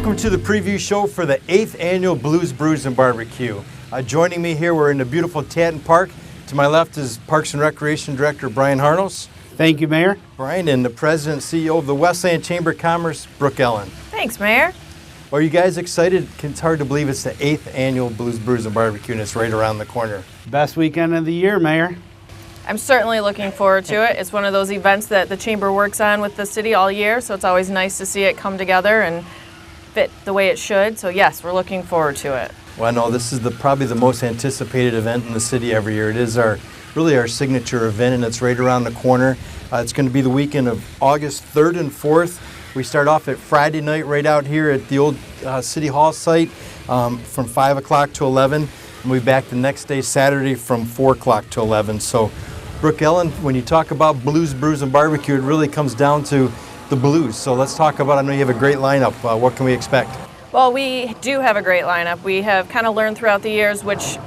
Welcome to the preview show for the 8th annual Blues, Brews, and Barbecue. Joining me here, we're in the beautiful Tatton Park. To my left is Parks and Recreation Director Brian Harnos. Thank you, Mayor. Brian, and the President and CEO of the Westland Chamber of Commerce, Brooke Ellen. Thanks, Mayor. Are you guys excited? It's hard to believe it's the 8th annual Blues, Brews, and Barbecue, and it's right around the corner. Best weekend of the year, Mayor. I'm certainly looking forward to it. It's one of those events that the Chamber works on with the city all year, so it's always nice to see it come together and fit the way it should. So yes, we're looking forward to it. Well, I know this is probably the most anticipated event in the city every year. It is really our signature event, and it's right around the corner. It's going to be the weekend of August 3rd and 4th. We start off at Friday night right out here at the old City Hall site from 5 o'clock to 11. And we'll be back the next day, Saturday, from 4 o'clock to 11. So, Brooke Ellen, when you talk about Blues, Brews, and Barbecue, it really comes down to the blues. So let's talk about, I know you have a great lineup. What can we expect? Well, we do have a great lineup. We have kind of learned throughout the years which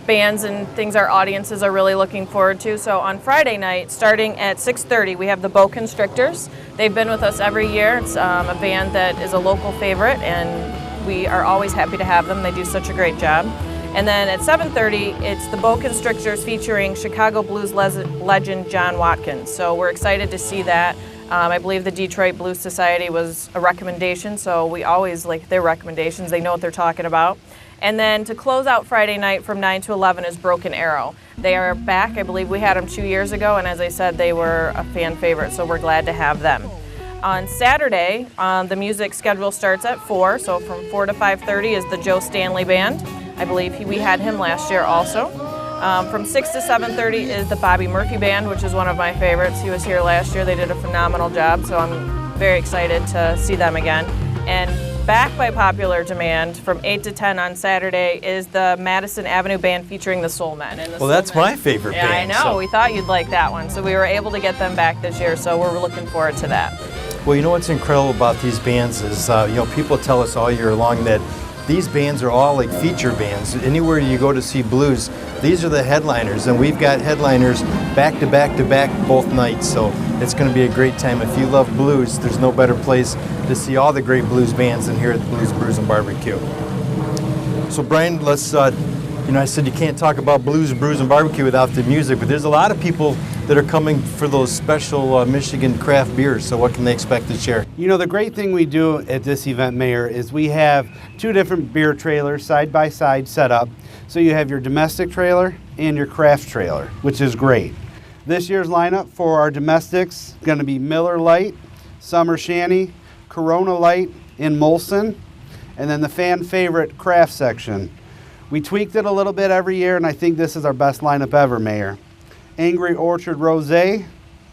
bands and things our audiences are really looking forward to. So on Friday night, starting at 6:30, we have the Bow Constrictors. They've been with us every year. It's a band that is a local favorite, and we are always happy to have them. They do such a great job. And then at 7:30, it's the Bow Constrictors featuring Chicago blues legend John Watkins. So we're excited to see that. I believe the Detroit Blues Society was a recommendation, so we always like their recommendations. They know what they're talking about. And then to close out Friday night from 9 to 11 is Broken Arrow. They are back. I believe we had them 2 years ago, and as I said, they were a fan favorite, so we're glad to have them. On Saturday, the music schedule starts at 4, so from 4 to 5:30 is the Joe Stanley Band. I believe we had him last year also. From 6 to 7:30 is the Bobby Murphy Band, which is one of my favorites. He was here last year. They did a phenomenal job, so I'm very excited to see them again. And back by popular demand, from 8 to 10 on Saturday, is the Madison Avenue Band featuring the Soul Men. And the Well, that's my favorite yeah, band. I know. So. We thought you'd like that one. So we were able to get them back this year, so we're looking forward to that. Well, you know what's incredible about these bands is, people tell us all year long that these bands are all like feature bands. Anywhere you go to see blues, these are the headliners, and we've got headliners back to back to back both nights, so it's going to be a great time. If you love blues, there's no better place to see all the great blues bands than here at the Blues, Brews, and Barbecue. So Brian, let's, I said you can't talk about Blues, Brews, and Barbecue without the music, but there's a lot of people that are coming for those special Michigan craft beers, so what can they expect this year? You know, the great thing we do at this event, Mayor, is we have 2 different beer trailers side by side set up. So you have your domestic trailer and your craft trailer, which is great. This year's lineup for our domestics is going to be Miller Lite, Summer Shanty, Corona Light, and Molson, and then the fan favorite craft section. We tweaked it a little bit every year, and I think this is our best lineup ever, Mayor. Angry Orchard Rosé,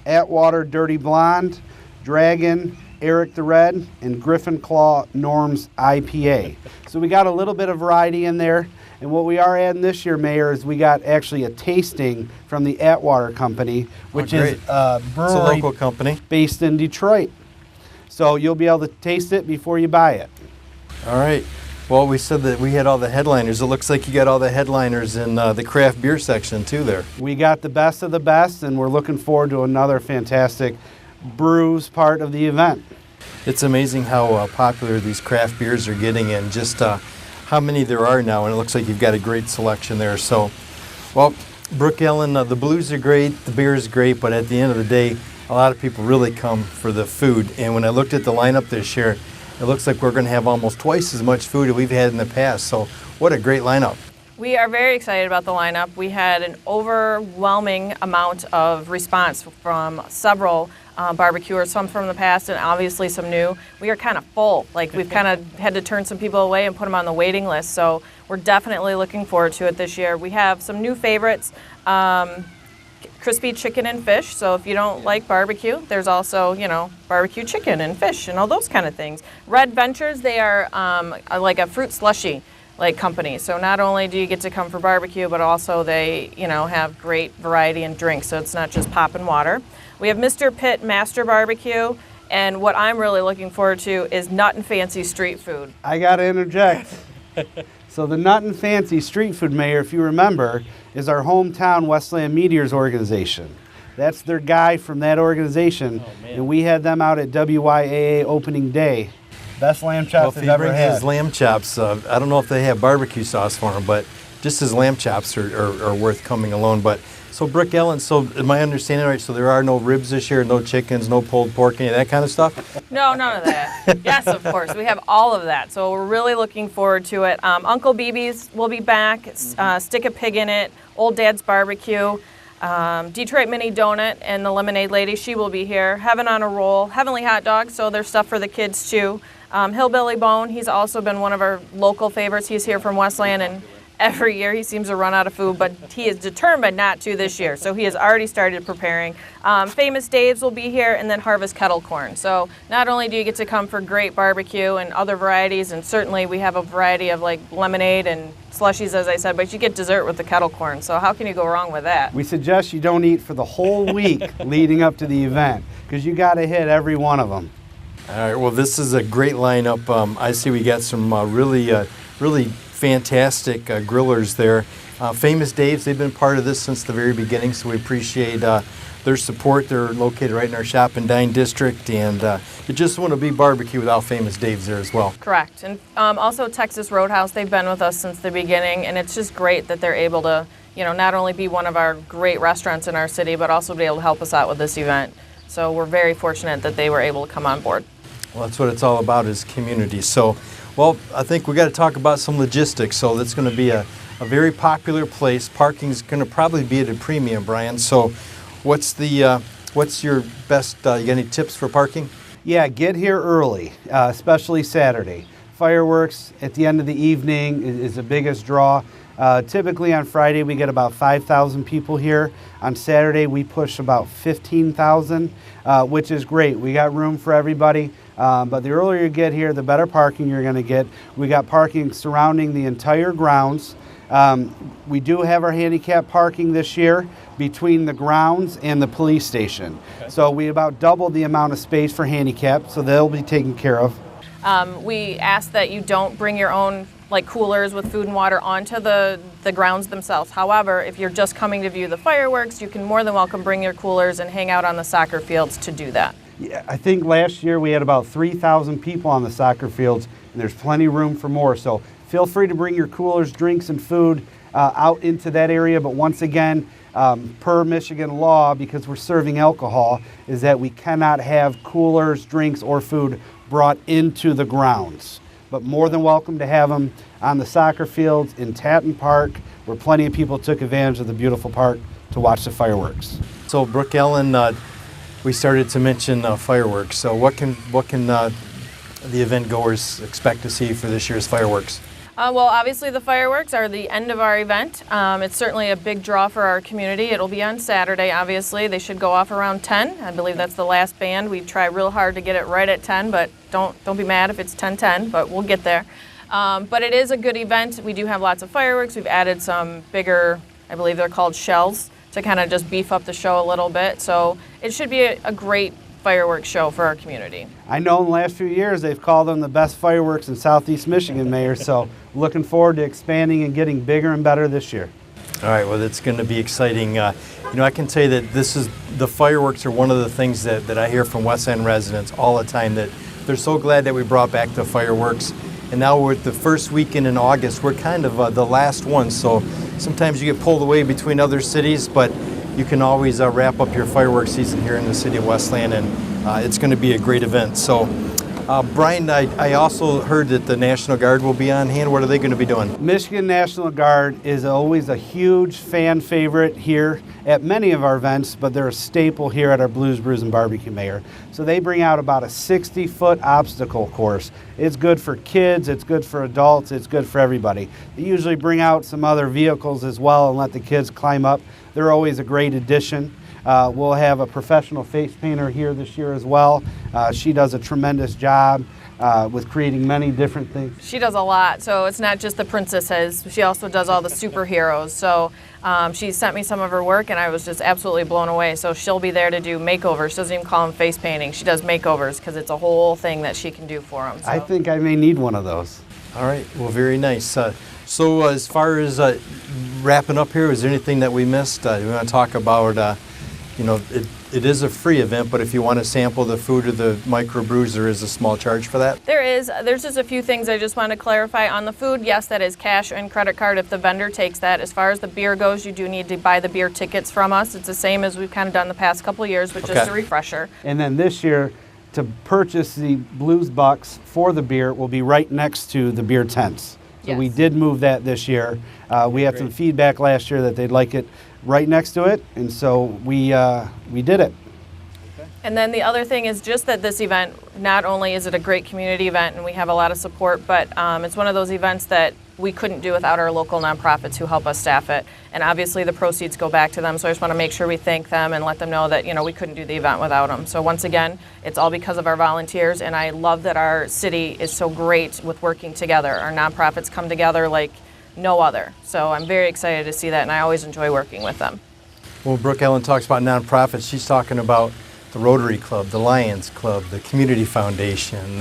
Atwater Dirty Blonde, Dragon, Eric the Red, and Griffin Claw Norm's IPA. So we got a little bit of variety in there. And what we are adding this year, Mayor, is we got actually a tasting from the Atwater Company, which is a brewery, it's a local company based in Detroit. So you'll be able to taste it before you buy it. All right. Well, we said that we had all the headliners. It looks like you got all the headliners in the craft beer section, too, there. We got the best of the best, and we're looking forward to another fantastic brews part of the event. It's amazing how popular these craft beers are getting and just how many there are now, and it looks like you've got a great selection there. So, well, Brooke Ellen, the blues are great, the beer is great, but at the end of the day, a lot of people really come for the food. And when I looked at the lineup this year, it looks like we're going to have almost twice as much food as we've had in the past. So what a great lineup. We are very excited about the lineup. We had an overwhelming amount of response from several barbecuers, some from the past and obviously some new. We are kind of full. Like, we've kind of had to turn some people away and put them on the waiting list. So we're definitely looking forward to it this year. We have some new favorites. Crispy chicken and fish. So if you don't like barbecue, there's also, barbecue chicken and fish and all those kind of things. Red Ventures, they are like a fruit slushy company. So not only do you get to come for barbecue, but also they, have great variety in drinks. So it's not just pop and water. We have Mr. Pitt Master Barbecue. And what I'm really looking forward to is Nut and Fancy Street Food. I got to interject. So the Nut and Fancy Street Food, Mayor, if you remember, is our hometown Westland Meteors organization. That's their guy from that organization, and we had them out at WYAA opening day. Best lamb Well, chops if I've he ever brings had. his lamb chops, I don't know if they have barbecue sauce for him, but just his lamb chops are worth coming alone. But so Brooke Ellen, so am I understanding right? So there are no ribs this year, no chickens, no pulled pork, any of that kind of stuff? No, none of that. Yes, of course. We have all of that. So we're really looking forward to it. Uncle BB's will be back. Stick a pig in it. Old Dad's Barbecue. Detroit Mini Donut and the Lemonade Lady, she will be here. Heaven on a Roll. Heavenly Hot Dogs, so there's stuff for the kids too. Hillbilly Bone, he's also been one of our local favorites. He's here from Westland, and every year he seems to run out of food, but he is determined not to this year. So he has already started preparing. Famous Dave's will be here, and then Harvest Kettle Corn. So not only do you get to come for great barbecue and other varieties, and certainly we have a variety of like lemonade and slushies, as I said, but you get dessert with the kettle corn. So how can you go wrong with that? We suggest you don't eat for the whole week leading up to the event because you got to hit every one of them. All right, well, this is a great lineup. I see we got some really fantastic grillers there. Famous Dave's, they've been part of this since the very beginning, so we appreciate their support. They're located right in our Shop and Dine district, and you just want to be barbecue without Famous Dave's there as well. Correct. And also Texas Roadhouse, they've been with us since the beginning, and it's just great that they're able to, not only be one of our great restaurants in our city, but also be able to help us out with this event. So we're very fortunate that they were able to come on board. Well, that's what it's all about, is community. So, well, I think we got to talk about some logistics. So that's going to be a very popular place. Parking's going to probably be at a premium, Brian. So what's your best, you got any tips for parking? Yeah, get here early, especially Saturday. Fireworks at the end of the evening is the biggest draw. Typically on Friday we get about 5,000 people here. On Saturday we push about 15,000, which is great. We got room for everybody, but the earlier you get here, the better parking you're going to get. We got parking surrounding the entire grounds. We do have our handicap parking this year between the grounds and the police station. Okay. So we about double the amount of space for handicap, so they'll be taken care of. We ask that you don't bring your own coolers with food and water onto the grounds themselves. However, if you're just coming to view the fireworks, you can more than welcome bring your coolers and hang out on the soccer fields to do that. Yeah, I think last year we had about 3,000 people on the soccer fields, and there's plenty of room for more. So feel free to bring your coolers, drinks, and food out into that area. But once again, per Michigan law, because we're serving alcohol, is that we cannot have coolers, drinks, or food brought into the grounds. But more than welcome to have them on the soccer fields in Tatton Park, where plenty of people took advantage of the beautiful park to watch the fireworks. So Brooke Ellen, we started to mention fireworks. So what can the event goers expect to see for this year's fireworks? Well, obviously the fireworks are the end of our event. It's certainly a big draw for our community. It'll be on Saturday, obviously. They should go off around 10. I believe that's the last band. We try real hard to get it right at 10, but don't be mad if it's 10:10, but we'll get there. But it is a good event. We do have lots of fireworks. We've added some bigger, I believe they're called shells, to kind of just beef up the show a little bit. So it should be a great fireworks show for our community. I know in the last few years they've called them the best fireworks in Southeast Michigan, Mayor, so looking forward to expanding and getting bigger and better this year. All right, well, it's going to be exciting. I can tell you that the fireworks are one of the things that I hear from West End residents all the time, that they're so glad that we brought back the fireworks. And now we're at the first weekend in August. We're kind of the last one, so sometimes you get pulled away between other cities, but you can always wrap up your fireworks season here in the city of Westland, and it's going to be a great event. So, Brian, I also heard that the National Guard will be on hand. What are they going to be doing? Michigan National Guard is always a huge fan favorite here at many of our events, but they're a staple here at our Blues, Brews, and Barbecue, Mayor. So they bring out about a 60-foot obstacle course. It's good for kids, it's good for adults, it's good for everybody. They usually bring out some other vehicles as well and let the kids climb up. They're always a great addition. We'll have a professional face painter here this year as well. She does a tremendous job with creating many different things. She does a lot, so it's not just the princesses. She also does all the superheroes. So she sent me some of her work, and I was just absolutely blown away. So she'll be there to do makeovers. She doesn't even call them face painting. She does makeovers because it's a whole thing that she can do for them. So. I think I may need one of those. All right, well, very nice. So as far as wrapping up here, is there anything that we missed? We want to talk about, It is a free event, but if you want to sample the food or the microbrews, there is a small charge for that. There's just a few things I just want to clarify on the food. Yes, that is cash and credit card if the vendor takes that. As far as the beer goes, you do need to buy the beer tickets from us. It's the same as we've kind of done the past couple of years, but just a refresher. And then this year, to purchase the Blues Bucks for the beer will be right next to the beer tents. So we did move that this year. We had some feedback last year that they'd like it right next to it, and so we did it. And then the other thing is just that this event, not only is it a great community event and we have a lot of support, but it's one of those events that we couldn't do without our local nonprofits who help us staff it. And obviously the proceeds go back to them, so I just want to make sure we thank them and let them know that, we couldn't do the event without them. So once again, it's all because of our volunteers, and I love that our city is so great with working together. Our nonprofits come together like no other. So I'm very excited to see that, and I always enjoy working with them. When Brooke Ellen talks about nonprofits, she's talking about the Rotary Club, the Lions Club, the Community Foundation.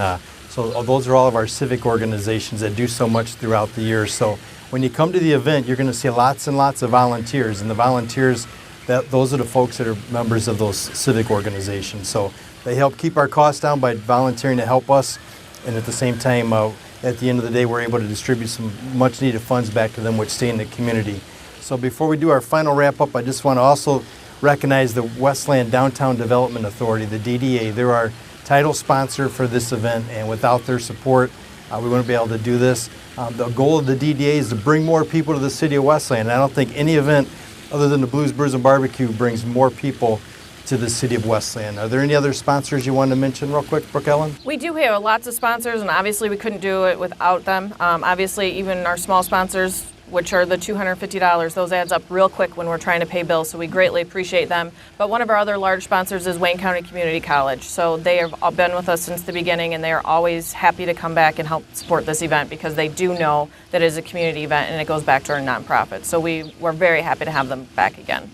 So those are all of our civic organizations that do so much throughout the year. So when you come to the event, you're going to see lots and lots of volunteers. And the volunteers, those are the folks that are members of those civic organizations. So they help keep our costs down by volunteering to help us. And at the same time, at the end of the day, we're able to distribute some much needed funds back to them, which stay in the community. So before we do our final wrap up, I just want to also recognize the Westland Downtown Development Authority, the DDA. They're our title sponsor for this event, and without their support, we wouldn't be able to do this. The goal of the DDA is to bring more people to the city of Westland. And I don't think any event other than the Blues, Brews, and Barbecue brings more people to the city of Westland. Are there any other sponsors you want to mention real quick, Brooke Ellen? We do have lots of sponsors, and obviously we couldn't do it without them. Obviously, even our small sponsors, which are the $250, those adds up real quick when we're trying to pay bills, so we greatly appreciate them. But one of our other large sponsors is Wayne County Community College. So they have been with us since the beginning, and they are always happy to come back and help support this event because they do know that it is a community event and it goes back to our nonprofit. So we're very happy to have them back again.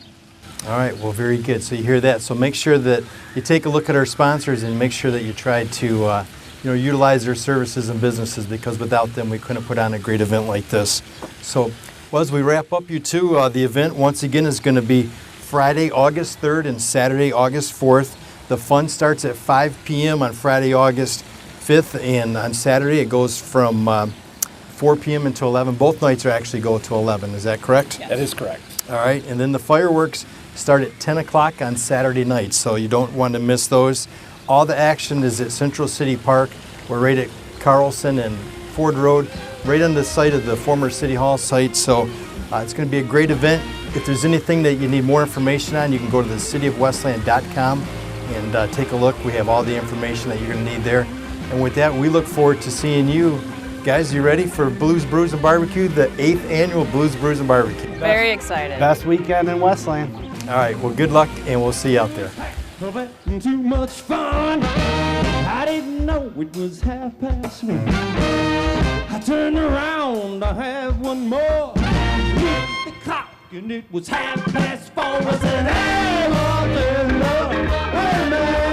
All right, well, very good. So you hear that. So make sure that you take a look at our sponsors and make sure that you try to utilize their services and businesses, because without them, we couldn't put on a great event like this. So as we wrap up, you two, the event once again is going to be Friday, August 3rd and Saturday, August 4th. The fun starts at 5 p.m. on Friday, August 5th, and on Saturday it goes from 4 p.m. until 11. Both nights actually go to 11. Is that correct? That is correct. All right, and then the fireworks start at 10 o'clock on Saturday night, so you don't want to miss those. All the action is at Central City Park. We're right at Carlson and Ford Road, right on the site of the former City Hall site. So it's going to be a great event. If there's anything that you need more information on, you can go to thecityofwestland.com and take a look. We have all the information that you're going to need there. And with that, we look forward to seeing you. Guys, you ready for Blues, Brews, and Barbecue, the 8th annual Blues, Brews, and Barbecue? Very excited. Best weekend in Westland. All right, well, good luck, and we'll see you out there. Too much fun. I didn't know it was 1:30. I turned around to have one more. Hit the clock and it was 4:30. I said, hey, all day long. Hey, man.